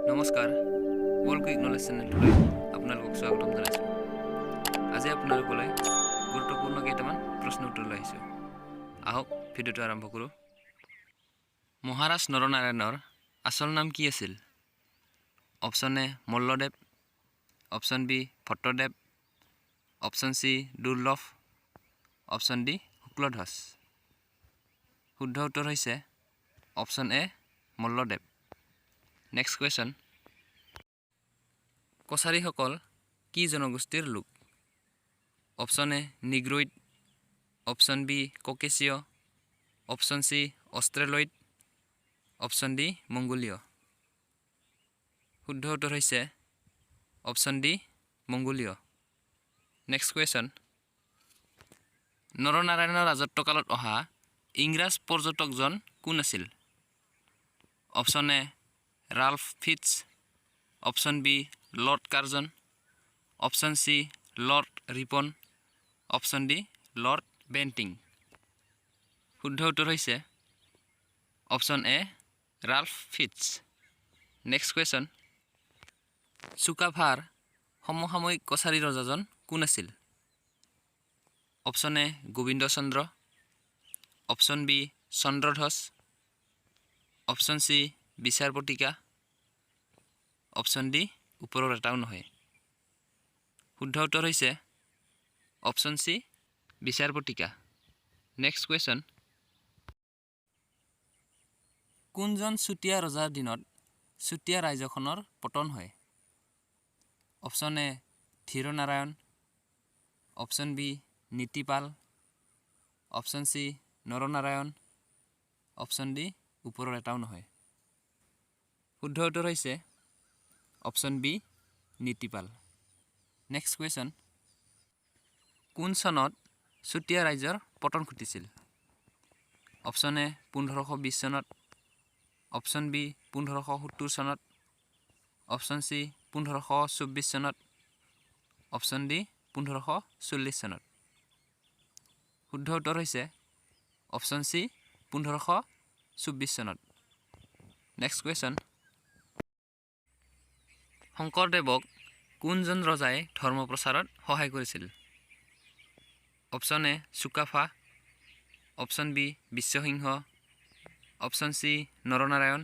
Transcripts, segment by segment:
নমস্কাৰ world quick knowledge চেনেলটোলৈ আপোনালোকক স্বাগতম জনাইছোঁ। আজি আপোনালোকলৈ গুৰুত্বপূৰ্ণ কেইটামান প্ৰশ্ন উত্তৰ লৈ আহিছোঁ। আহক ভিডিঅ'টো আৰম্ভ কৰোঁ। মহাৰাজ নৰনাৰায়ণৰ আচল নাম কি আছিল? Option A Malladev, option B Bhattadev, option C Durlabh, option D Shukladhwaj. শুদ্ধ উত্তৰ হৈছে option A Malladev. Next question, কছাৰীসকল কি জনগোষ্ঠীৰ লোক? Option A Negroid, option B ককেশীয়, option C Australoid, option D মংগোলীয়। শুদ্ধ উত্তৰ হৈছে অপশ্যন ডি মংগোলীয়। নেক্সট কুৱেশ্যন, নৰনাৰায়ণৰ ৰাজত্বকালত অহা ইংৰাজ পৰ্যটকজন কোন আছিল? Option A Ralph Fitch, option B Lord Curzon, option C Lord Ripon, option D lord Bentinck. শুদ্ধ উত্তৰ হৈছে option A Ralph Fitch. Next question, চুকাফাৰ সমসাময়িক কছাৰী ৰজাজন কোন আছিল? Option A Gobinda Chandra, option B Chandradhwaj, option C Bicharpatika, option D ওপৰৰ এটাও নহয়। শুদ্ধ উত্তৰ হৈছে option C Bicharpatika. Next question, কোনজন চুতীয়া ৰজাৰ দিনত চুতীয়া ৰাজ্যখনৰ পতন হয়? Option A Dhirnarayan, option B Nitipal, option C Naranarayan, option D ওপৰৰ এটাও নহয়। শুদ্ধ উত্তৰ হৈছে option B Nitipal. Next question, কোন চনত চুতীয়া ৰাজ্যৰ পতন ঘটিছিল? অপশ্যন এ 1520 চনত, অপশ্যন বি 1570 চনত, অপশ্যন চি 1524 চনত, অপশ্যন ডি 1540 চনত। শুদ্ধ উত্তৰ হৈছে অপশ্যন চি 1524 চনত। নেক্সট কুৱেশ্যন, শংকৰদেৱক কোনজন ৰজাই ধৰ্ম প্ৰচাৰত সহায় কৰিছিল? Option A Sukaphaa, option B Biswasingha, option C Naranarayan,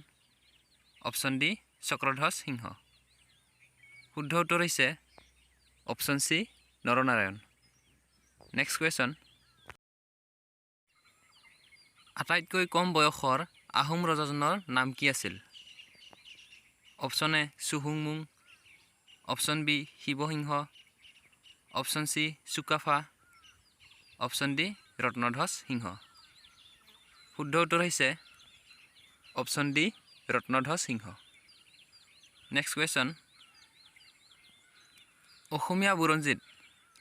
option D Chakradhwaj Singha. শুদ্ধ উত্তৰ হৈছে option C Naranarayan. Next question, আটাইতকৈ কম বয়সৰ আহোম ৰজাজনৰ নাম কি আছিল? অপশ্যন এ চুহুংমুং, option B Shivasingha, option C Sukaphaa, option D Ratnadhwaj Singha. শুদ্ধ উত্তৰ হৈছে option D Ratnadhwaj Singha. Next question, Asomiya বুৰঞ্জীত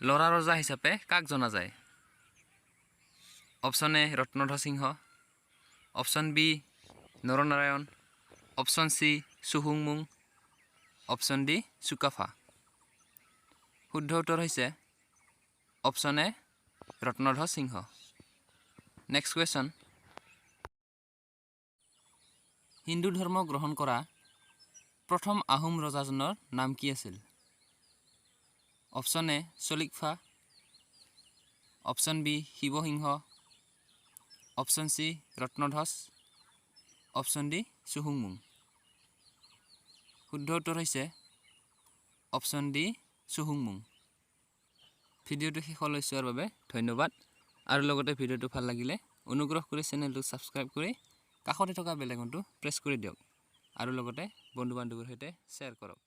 ল'ৰা ৰজা হিচাপে কাক জনা যায়? Option A Ratnadhwaj Singha, option B Naranarayan, option C চুহুংমুং, অপশ্যন ডি চুকাফা। শুদ্ধ উত্তৰ হৈছে option A Ratnadhwaj Singha. Next question, Hindu ধৰ্ম গ্ৰহণ কৰা প্ৰথম আহোম ৰজাজনৰ নাম কি আছিল? Option A Sulikphaa, option B Shivasingha, option C Ratnadhwaj, option D চুহুংমুং। শুদ্ধ উত্তৰ হৈছে অপশ্যন ডি চুহুংমুং। ভিডিঅ'টো শেষলৈ চোৱাৰ বাবে ধন্যবাদ। আৰু লগতে ভিডিঅ'টো ভাল লাগিলে অনুগ্ৰহ কৰি চেনেলটো ছাবস্ক্ৰাইব কৰি কাষতে থকা বেল আইকনটো প্ৰেছ কৰি দিয়ক আৰু লগতে বন্ধু বান্ধৱীৰ সৈতে শ্বেয়াৰ কৰক।